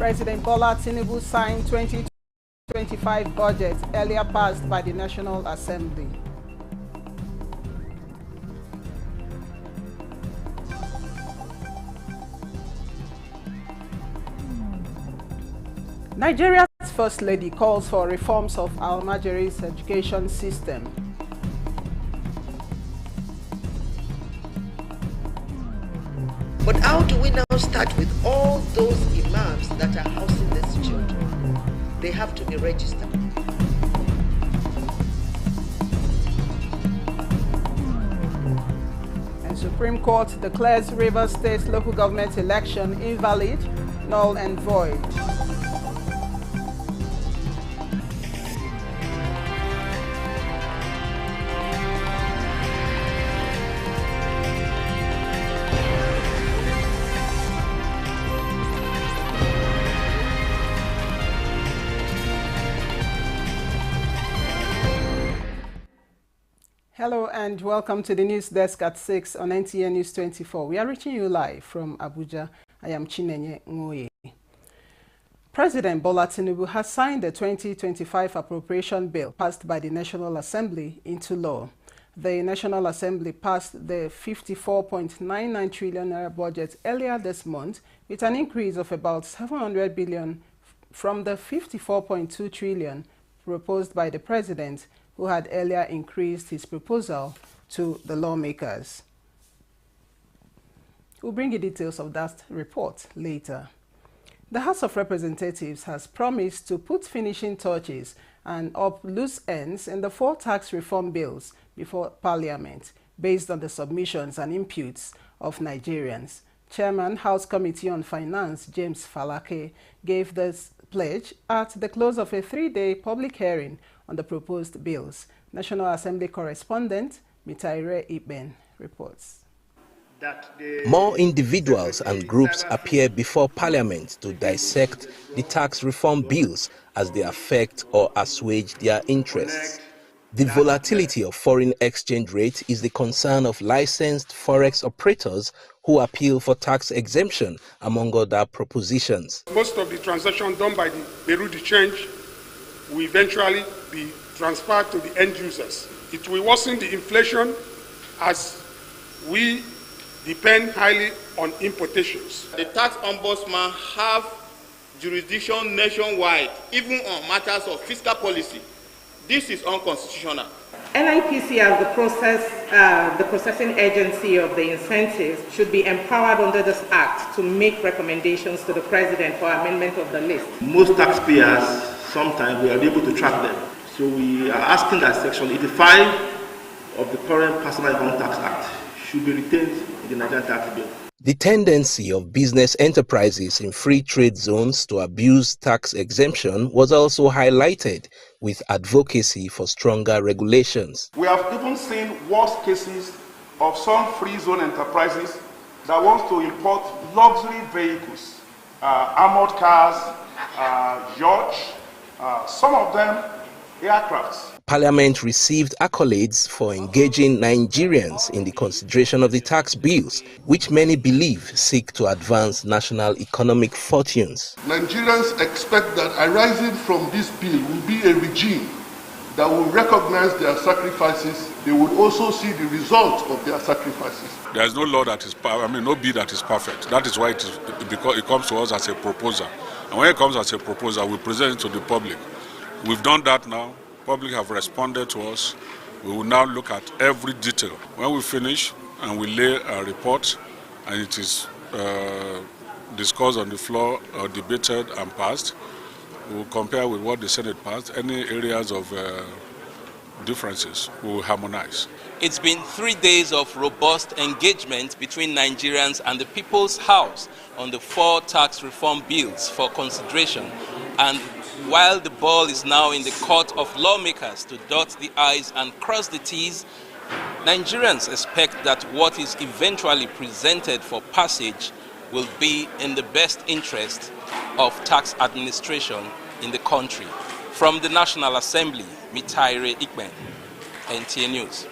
President Bola Tinubu signed 2025 budget earlier passed by the National Assembly. Nigeria's First Lady calls for reforms of Almajiri's education system. But how do we now start with all those imams that are housing these children? They have to be registered. And Supreme Court declares Rivers State local government election invalid, null and void. Hello and welcome to the news desk at 6 on NTN News 24. We are reaching you live from Abuja. I am Chinenye Ngoye. President Bola Tinubu has signed the 2025 appropriation bill passed by the National Assembly into law. The National Assembly passed the 54.99 trillion naira budget earlier this month with an increase of about 700 billion from the 54.2 trillion proposed by the president, who had earlier increased his proposal to the lawmakers. We'll bring you details of that report later. The House of Representatives has promised to put finishing touches and up loose ends in the 4 tax reform bills before Parliament, based on the submissions and inputs of Nigerians. Chairman, House Committee on Finance, James Falake, gave this pledge at the close of a 3-day public hearing on the proposed bills. National Assembly correspondent Mitaire Iben reports. More individuals and groups appear before Parliament to dissect the tax reform bills as they affect or assuage their interests. The volatility of foreign exchange rate is the concern of licensed forex operators who appeal for tax exemption, among other propositions. Most of the transactions done by the Bureau de Change will eventually be transferred to the end users. It will worsen the inflation as we depend highly on importations. The tax ombudsman have jurisdiction nationwide, even on matters of fiscal policy. This is unconstitutional. NIPC as the processing agency of the incentives should be empowered under this act to make recommendations to the president for amendment of the list. Most taxpayers, sometimes we are able to track them. So we are asking that Section 85 of the current Personal Income Tax Act should be retained in the Nigerian tax bill. The tendency of business enterprises in free trade zones to abuse tax exemption was also highlighted with advocacy for stronger regulations. We have even seen worse cases of some free zone enterprises that want to import luxury vehicles, armored cars, yachts, some of them aircrafts. Parliament received accolades for engaging Nigerians in the consideration of the tax bills, which many believe seek to advance national economic fortunes. Nigerians expect that arising from this bill will be a regime that will recognize their sacrifices. They will also see the results of their sacrifices. There is no law that is, no bill that is perfect. That is why because it comes to us as a proposal. And when it comes as a proposal, we present it to the public. We've done that now. Public have responded to us. We will now look at every detail. When we finish and we lay a report and it is discussed on the floor, debated and passed, we will compare with what the Senate passed. Any areas of differences we will harmonize. It's been 3 days of robust engagement between Nigerians and the People's House on the 4 tax reform bills for consideration. And while the ball is now in the court of lawmakers to dot the I's and cross the T's, Nigerians expect that what is eventually presented for passage will be in the best interest of tax administration in the country. From the National Assembly, Mitaire Ikben, NTN News.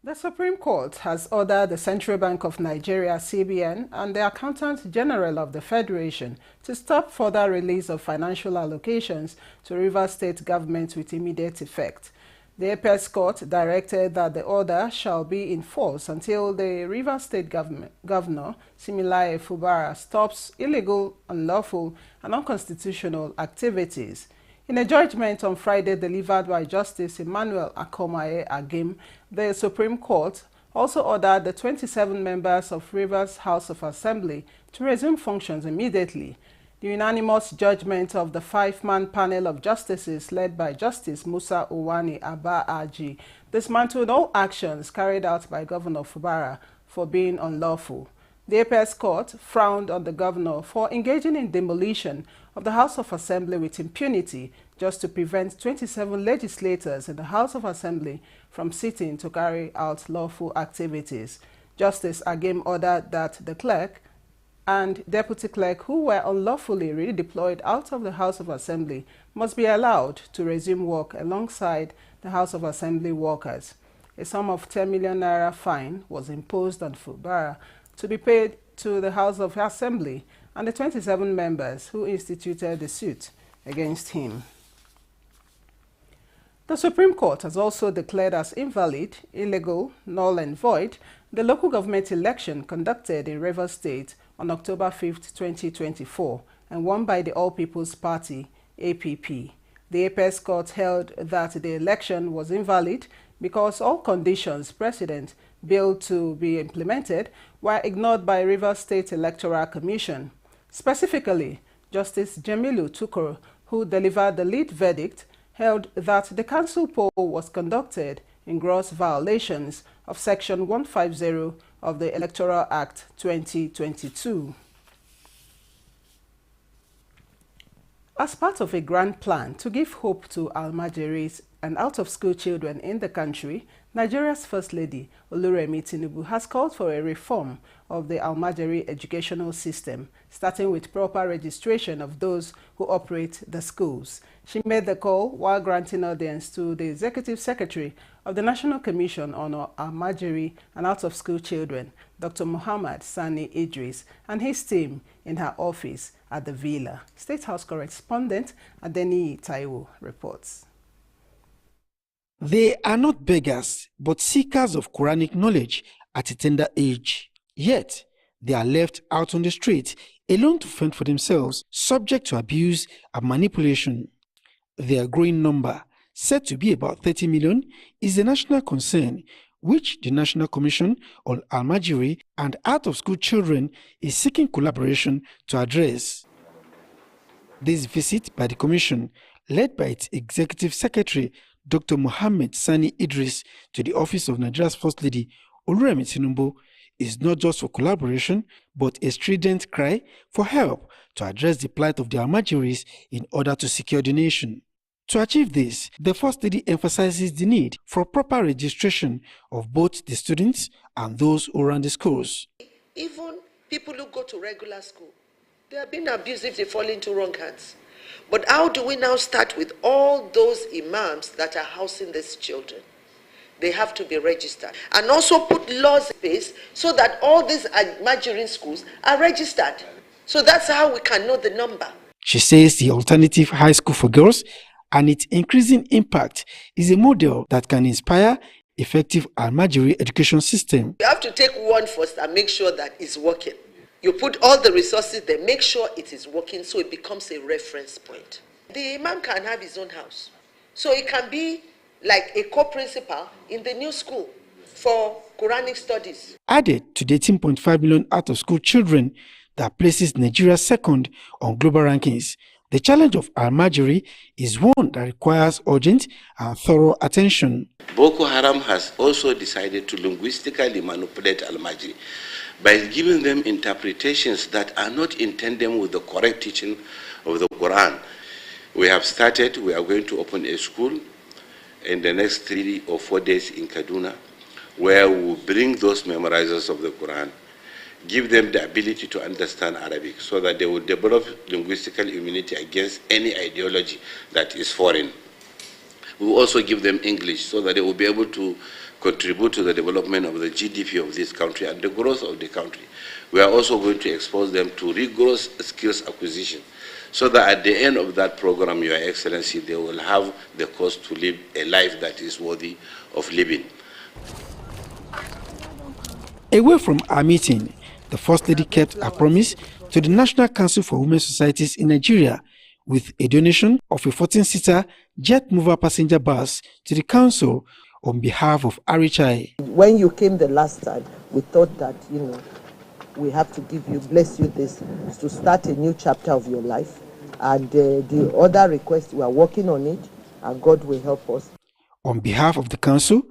The Supreme Court has ordered the Central Bank of Nigeria, CBN, and the Accountant General of the Federation to stop further release of financial allocations to Rivers State government with immediate effect. The Apex Court directed that the order shall be in force until the Rivers State Governor, Similaye Fubara, stops illegal, unlawful, and unconstitutional activities. In a judgment on Friday delivered by Justice Emmanuel Akomaye Agim, the Supreme Court also ordered the 27 members of Rivers House of Assembly to resume functions immediately. The unanimous judgment of the 5-man panel of justices led by Justice Musa Uwani Abba Aji dismantled all actions carried out by Governor Fubara for being unlawful. The Apex Court frowned on the governor for engaging in demolition of the House of Assembly with impunity just to prevent 27 legislators in the House of Assembly from sitting to carry out lawful activities. Justice Agim ordered that the clerk and deputy clerk who were unlawfully redeployed out of the House of Assembly must be allowed to resume work alongside the House of Assembly workers. A sum of 10 million naira fine was imposed on Fubara to be paid to the House of Assembly and the 27 members who instituted the suit against him. The Supreme Court has also declared as invalid, illegal, null and void the local government election conducted in Rivers State on October 5, 2024 and won by the All People's Party, APP. The Apex Court held that the election was invalid because all conditions precedent bill to be implemented were ignored by Rivers State Electoral Commission. Specifically, Justice Jamilu Tukur, who delivered the lead verdict, held that the council poll was conducted in gross violations of Section 150 of the Electoral Act 2022. As part of a grand plan to give hope to Almajiris and out-of-school children in the country, Nigeria's First Lady, Oluremi Tinubu, has called for a reform of the Almajiri educational system, starting with proper registration of those who operate the schools. She made the call while granting audience to the Executive Secretary of the National Commission on Almajiri and Out-of-School Children, Dr. Muhammad Sani Idris, and his team in her office at the Villa. State House correspondent Adeni Taiwo reports. They are not beggars, but seekers of Quranic knowledge at a tender age. Yet, they are left out on the street, alone to fend for themselves, subject to abuse and manipulation. Their growing number, said to be about 30 million, is a national concern, which the National Commission on Almajiri and Out-of-School Children is seeking collaboration to address. This visit by the Commission, led by its Executive Secretary, Dr. Muhammad Sani Idris, to the office of Nigeria's First Lady, Oluremi Tinubu, is not just for collaboration, but a strident cry for help to address the plight of the Almajiris in order to secure the nation. To achieve this, the First Lady emphasizes the need for proper registration of both the students and those who run the schools. Even people who go to regular school, they are being abused if they fall into wrong hands. But how do we now start with all those imams that are housing these children? They have to be registered. And also put laws in place so that all these Almajiri schools are registered. So that's how we can know the number. She says the alternative high school for girls and its increasing impact is a model that can inspire effective Almajiri education system. You have to take one first and make sure that it's working. You put all the resources there, make sure it is working so it becomes a reference point. The imam can have his own house. So it can be like a co-principal in the new school for Quranic studies. Added to the 18.5 million out-of-school children that places Nigeria second on global rankings, the challenge of Almajiri is one that requires urgent and thorough attention. Boko Haram has also decided to linguistically manipulate Almajiri by giving them interpretations that are not in tandem with the correct teaching of the Quran. We have started, we are going to open a school in the next 3 or 4 days in Kaduna, where we will bring those memorizers of the Quran, give them the ability to understand Arabic so that they will develop linguistical immunity against any ideology that is foreign. We will also give them English so that they will be able to contribute to the development of the GDP of this country and the growth of the country. We are also going to expose them to rigorous skills acquisition, so that at the end of that program, Your Excellency, they will have the cause to live a life that is worthy of living. Away from our meeting, the First Lady kept her promise to the National Council for Women Societies in Nigeria with a donation of a 14-seater jet mover passenger bus to the council on behalf of RHI. When you came the last time, we thought that, we have to bless you this to start a new chapter of your life. And the other request, we are working on it, and God will help us. On behalf of the council,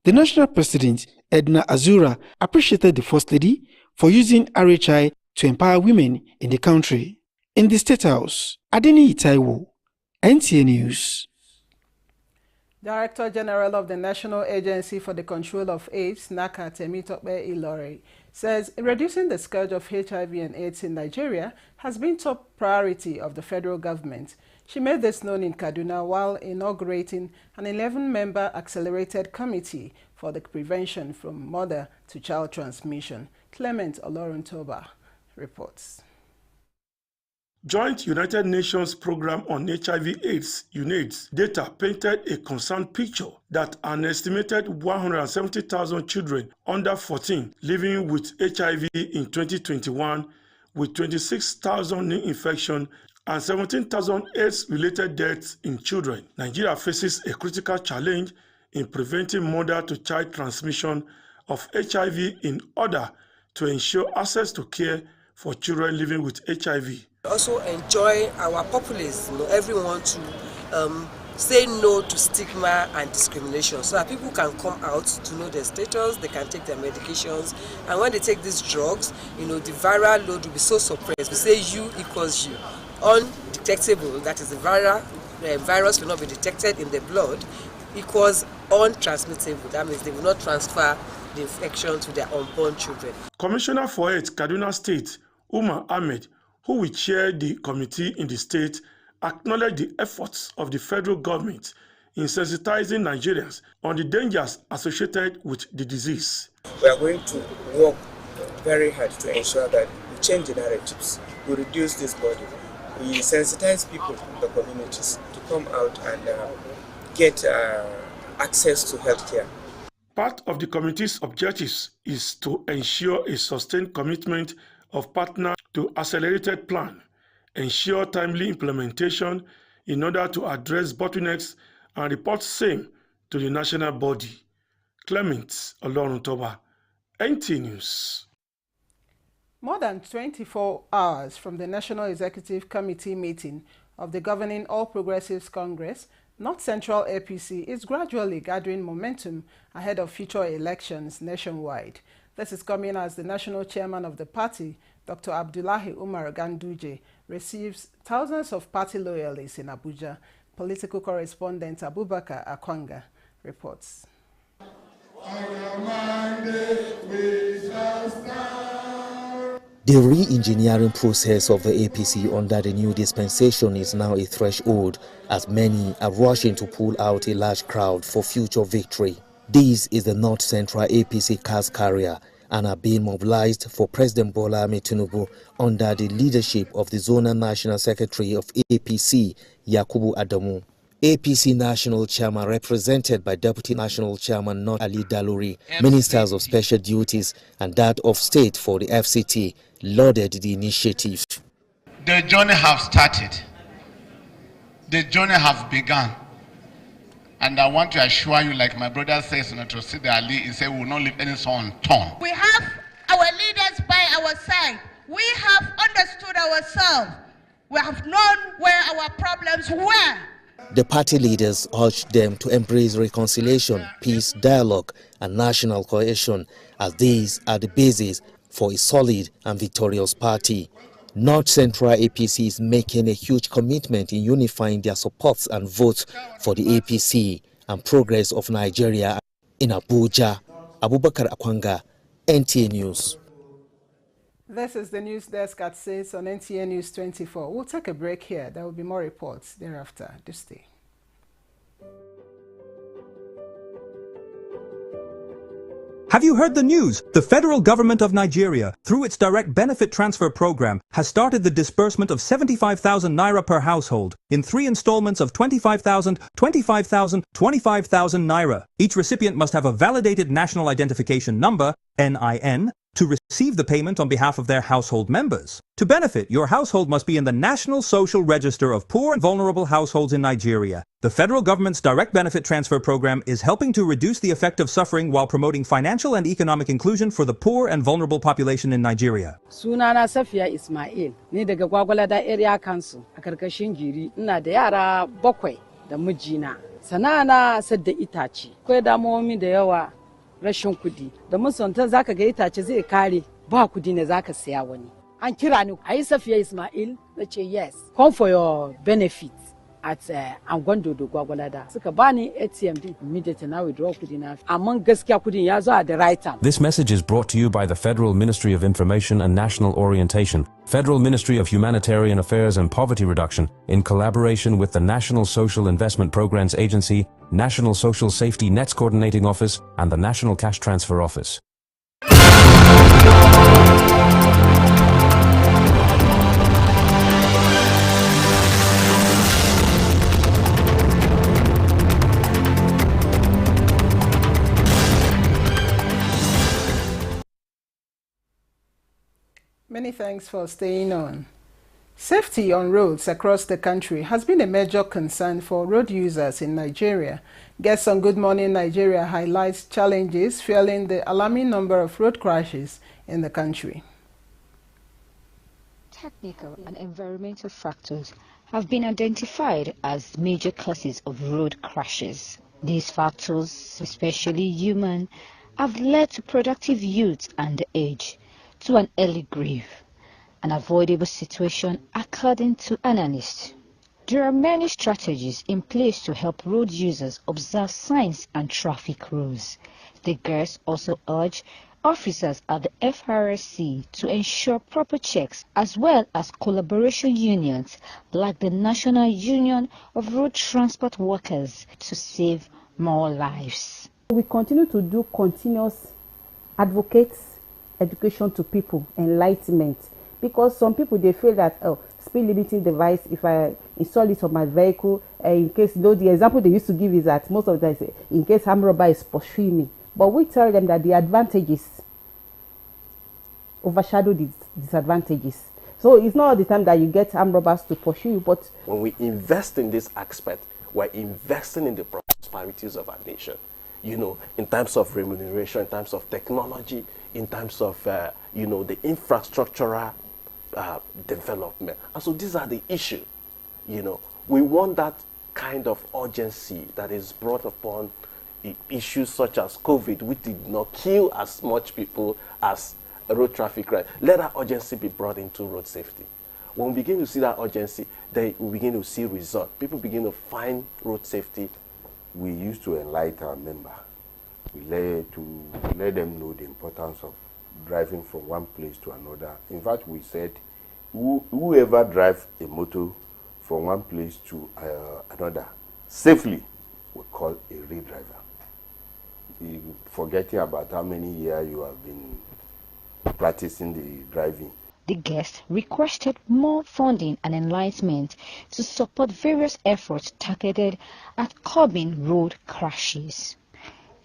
the National President, Edna Azura, appreciated the First Lady for using RHI to empower women in the country. In the State House, Adeni Itaiwo, NTA News. Director General of the National Agency for the Control of AIDS, NACA, Temitope Ilore, says reducing the scourge of HIV and AIDS in Nigeria has been top priority of the federal government. She made this known in Kaduna while inaugurating an 11-member accelerated committee for the prevention from mother to child transmission. Clement Oloruntoba reports. Joint United Nations Program on HIV/AIDS (UNAIDS) data painted a concerned picture that an estimated 170,000 children under 14 living with HIV in 2021, with 26,000 new infections and 17,000 AIDS-related deaths in children. Nigeria faces a critical challenge in preventing mother-to-child transmission of HIV in order to ensure access to care for children living with HIV. Also enjoy our populace, everyone to say no to stigma and discrimination, so that people can come out to know their status, they can take their medications, and when they take these drugs, the viral load will be so suppressed. We say U equals U. Undetectable, that is the virus will not be detected in the blood, equals untransmittable. That means they will not transfer the infection to their unborn children. Commissioner for AIDS, Kaduna State, Umar Ahmed, who will chair the committee in the state, acknowledged the efforts of the federal government in sensitizing Nigerians on the dangers associated with the disease. We are going to work very hard to ensure that we change the narratives, we reduce this burden, we sensitize people in the communities to come out and get access to healthcare. Part of the committee's objectives is to ensure a sustained commitment of partners to accelerated plan, ensure timely implementation in order to address bottlenecks and report same to the national body. Clement Oloruntoba, NTA News. More than 24 hours from the National Executive Committee meeting of the governing All Progressives Congress, North Central APC is gradually gathering momentum ahead of future elections nationwide. This is coming as the national chairman of the party, Dr. Abdullahi Umar Ganduje, receives thousands of party loyalists in Abuja. Political correspondent Abubakar Akwanga reports. The re-engineering process of the APC under the new dispensation is now a threshold, as many are rushing to pull out a large crowd for future victory. This is the North Central APC cars carrier and are being mobilized for President Bola Ahmed Tinubu under the leadership of the Zonal National Secretary of APC, Yakubu Adamu. APC National Chairman, represented by Deputy National Chairman Not Ali Daluri, Ministers of Special Duties and that of State for the FCT, lauded the initiative. The journey has started. The journey has begun. And I want to assure you, like my brother says, Senator Sida Ali, he said, we will not leave any stone unturned. We have our leaders by our side. We have understood ourselves. We have known where our problems were. The party leaders urged them to embrace reconciliation, peace, dialogue, and national cohesion, as these are the basis for a solid and victorious party. North Central APC is making a huge commitment in unifying their supports and votes for the APC and progress of Nigeria. In Abuja, Abubakar Akwanga, NTA News. This is the news desk at 6 on NTA News 24. We'll take a break here. There will be more reports thereafter. Do stay. Have you heard the news? The federal government of Nigeria, through its direct benefit transfer program, has started the disbursement of 75,000 naira per household in 3 installments of 25,000, 25,000, 25,000 naira. Each recipient must have a validated national identification number, NIN, to receive the payment on behalf of their household members. To benefit, your household must be in the National Social Register of Poor and Vulnerable Households in Nigeria. The federal government's direct benefit transfer program is helping to reduce the effect of suffering while promoting financial and economic inclusion for the poor and vulnerable population in Nigeria. Sunana Safiya Ismail, ni daga Gwagwalada Area Council a karkashin Giri. Ina da yara 7 da mijina. Sana'ana sadda itace. Akwai damuwoyi da yawa. Rashin kudi da musanta zaka ga itace zai kare ba kudi ne zaka siya wani. An kira ni ayi Safiya Ismail nace yes, come for your benefit at Angwando do Gwagwalada. Suka bani ATM din immediately na withdraw kudi na. Amma gaskiya kudin ya zo at the right time. This message is brought to you by the Federal Ministry of Information and National Orientation, Federal Ministry of Humanitarian Affairs and Poverty Reduction, in collaboration with the National Social Investment Programs Agency, National Social Safety Nets Coordinating Office, and the National Cash Transfer Office. Many thanks for staying on. Safety on roads across the country has been a major concern for road users in Nigeria. Guests on Good Morning Nigeria highlights challenges fueling the alarming number of road crashes in the country. Technical and environmental factors have been identified as major causes of road crashes. These factors, especially human, have led to productive youth and age to an early grave, an avoidable situation according to analysts. There are many strategies in place to help road users observe signs and traffic rules. The guests also urge officers at the FRSC to ensure proper checks as well as collaboration unions like the National Union of Road Transport Workers to save more lives. We continue to do continuous advocates education to people, enlightenment, because some people they feel that speed limiting device, if I install it on my vehicle, in case the example they used to give is that most of the time in case armed robber is pursuing me, but we tell them that the advantages overshadow the disadvantages. So it's not all the time that you get armed robbers to pursue you, but when we invest in this aspect, we're investing in the prosperities of our nation. You know, in terms of remuneration, in terms of technology, in terms of, the infrastructural development. And so these are the issues, We want that kind of urgency that is brought upon issues such as COVID, which did not kill as much people as road traffic crime. Let that urgency be brought into road safety. When we begin to see that urgency, then we begin to see results. People begin to find road safety. We used to enlighten our member. We let them know the importance of driving from one place to another. In fact, we said, whoever drives a motor from one place to another safely, we call a real driver. Forgetting about how many years you have been practicing the driving. The guest requested more funding and enlightenment to support various efforts targeted at curbing road crashes.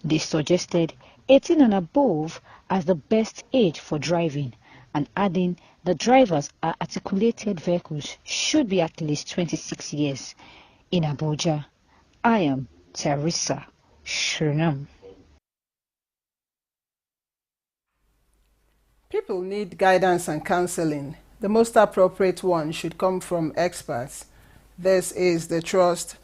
They suggested 18 and above as the best age for driving, and adding the drivers of articulated vehicles should be at least 26 years. In Abuja, I am Teresa Shunam. People need guidance and counseling. The most appropriate one should come from experts. This is the thrust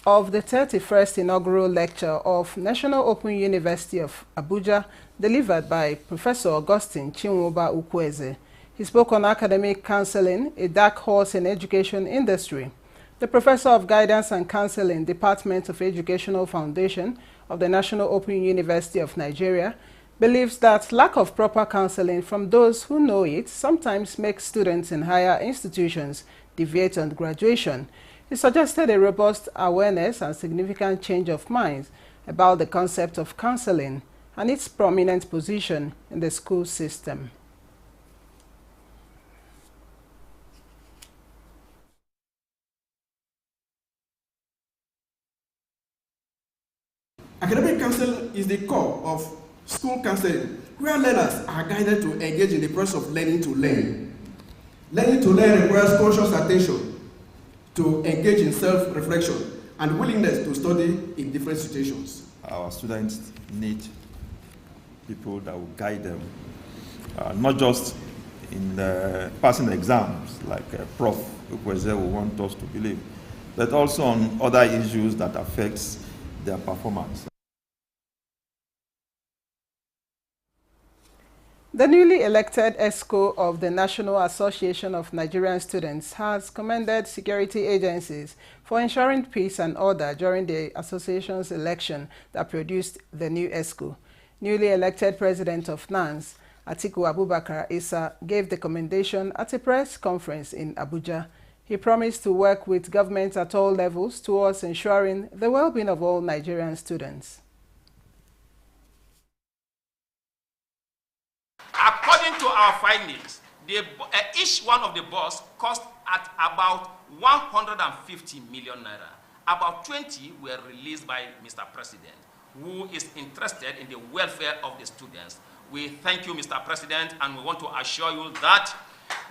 of the 31st inaugural lecture of National Open University of Abuja, delivered by Professor Augustine Chinwoba Ukwueze. He spoke on academic counseling, a dark horse in education industry. The Professor of Guidance and Counseling, Department of Educational Foundation of the National Open University of Nigeria, believes that lack of proper counseling from those who know it sometimes makes students in higher institutions deviate on graduation. He suggested a robust awareness and significant change of minds about the concept of counseling and its prominent position in the school system. Academic council is the core of school counseling, where learners are guided to engage in the process of learning to learn. Learning to learn requires conscious attention to engage in self-reflection and willingness to study in different situations. Our students need people that will guide them, not just in passing exams, like Prof. Ukweze will want us to believe, but also on other issues that affects their performance. The newly elected ESCO of the National Association of Nigerian Students has commended security agencies for ensuring peace and order during the association's election that produced the new ESCO. Newly elected president of NANS, Atiku Abubakar Issa, gave the commendation at a press conference in Abuja. He promised to work with government at all levels towards ensuring the well-being of all Nigerian students. According to our findings, each one of the bus cost at about 150 million naira. About 20 were released by Mr. President, who is interested in the welfare of the students. We thank you, Mr. President, and we want to assure you that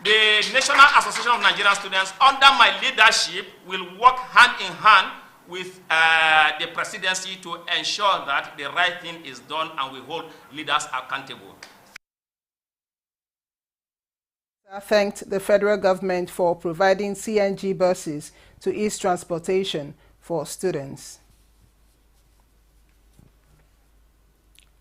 the National Association of Nigerian Students, under my leadership, will work hand in hand with the presidency to ensure that the right thing is done and we hold leaders accountable. I thanked the federal government for providing CNG buses to ease transportation for students.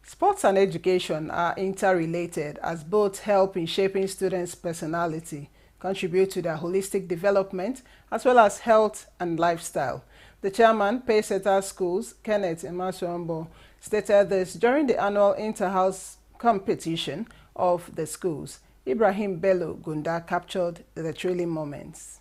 Sports and education are interrelated as both help in shaping students' personality, contribute to their holistic development, as well as health and lifestyle. The chairman, Payseta Schools, Kenneth Emasombo, stated this during the annual inter-house competition of the schools. Ibrahim Bello Gunda captured the thrilling moments.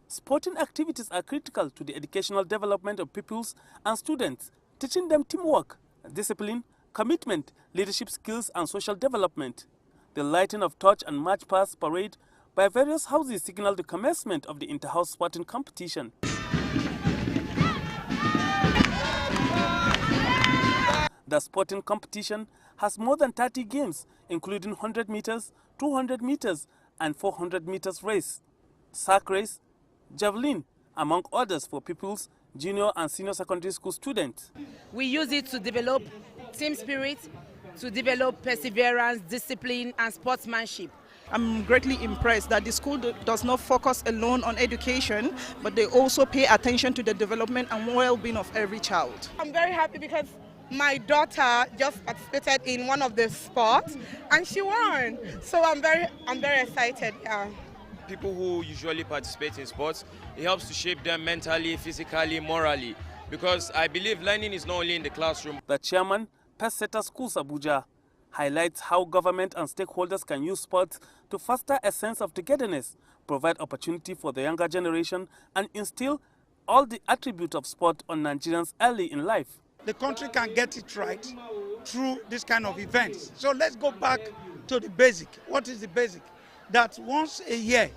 Sporting activities are critical to the educational development of pupils and students, teaching them teamwork, discipline, commitment, leadership skills, and social development. The lighting of torch and march past parade by various houses signaled the commencement of the inter-house sporting competition. The sporting competition has more than 30 games, including 100 meters, 200 meters, and 400 meters race, sack race, javelin, among others for pupils, junior and senior secondary school students. We use it to develop team spirit, to develop perseverance, discipline, and sportsmanship. I'm greatly impressed that the school does not focus alone on education, but they also pay attention to the development and well-being of every child. I'm very happy because my daughter just participated in one of the sports and she won. So I'm very excited. Yeah. People who usually participate in sports, it helps to shape them mentally, physically, morally, because I believe learning is not only in the classroom. The chairman, Payseta Schools Abuja, highlights how government and stakeholders can use sports to foster a sense of togetherness, provide opportunity for the younger generation, and instill all the attributes of sport on Nigerians early in life. The country can get it right through this kind of events. So let's go back to the basic. What is the basic? That once a year,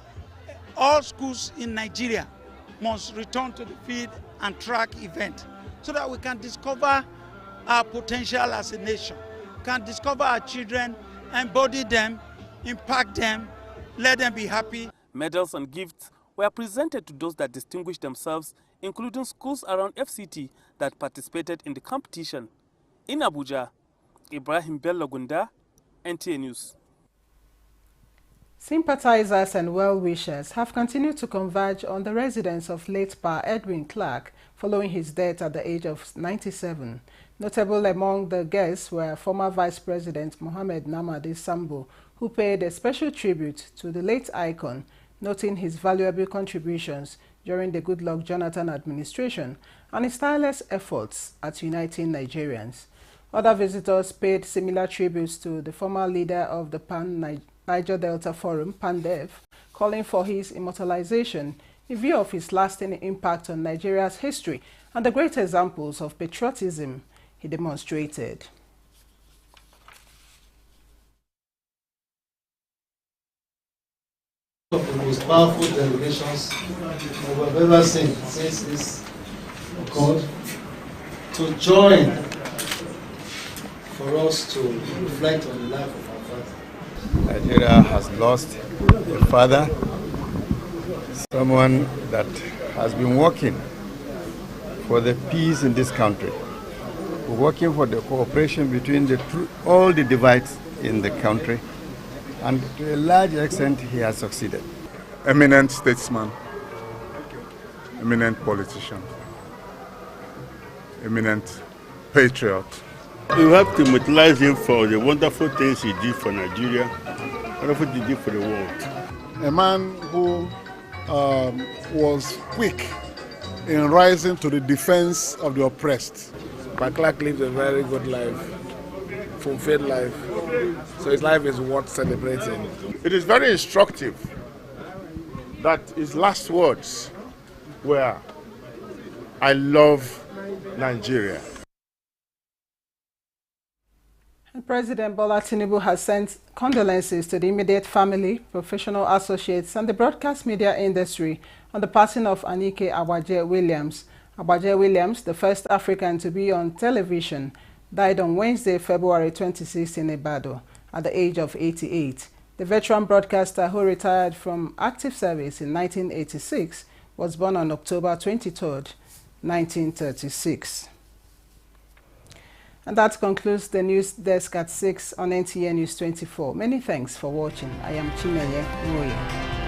all schools in Nigeria must return to the field and track event so that we can discover our potential as a nation, can discover our children, embody them, impact them, let them be happy. Medals and gifts were presented to those that distinguished themselves, including schools around FCT that participated in the competition. In Abuja, Ibrahim Bello Gunda, NTA News. Sympathizers and well-wishers have continued to converge on the residence of late Pa Edwin Clark following his death at the age of 97. Notable among the guests were former Vice President Mohammed Namadi Sambo, who paid a special tribute to the late icon, noting his valuable contributions during the Goodluck Jonathan administration and his tireless efforts at uniting Nigerians. Other visitors paid similar tributes to the former leader of the Pan-Niger Delta Forum, PANDEF, calling for his immortalization in view of his lasting impact on Nigeria's history and the great examples of patriotism he demonstrated. Of the most powerful delegations that we have ever seen since this occurred, to join for us to reflect on the life of our father. Nigeria has lost a father, someone that has been working for the peace in this country, working for the cooperation between all the divides in the country, and to a large extent he has succeeded. Eminent statesman, eminent politician, eminent patriot. We have to utilize him for the wonderful things he did for Nigeria, wonderful things he did for the world. A man who was quick in rising to the defense of the oppressed. Pat Clark lived a very good life, fulfilled life, so his life is worth celebrating. It is very instructive that his last words were, "I love Nigeria." And President Bola Tinubu has sent condolences to the immediate family, professional associates, and the broadcast media industry on the passing of Anike Agbaje Williams. Agbaje Williams, the first African to be on television, died on Wednesday, February 26 in Ibadan at the age of 88. The veteran broadcaster, who retired from active service in 1986, was born on October 23, 1936. And that concludes the news desk at 6 on NTN News 24. Many thanks for watching. I am Chinenye Nwoye.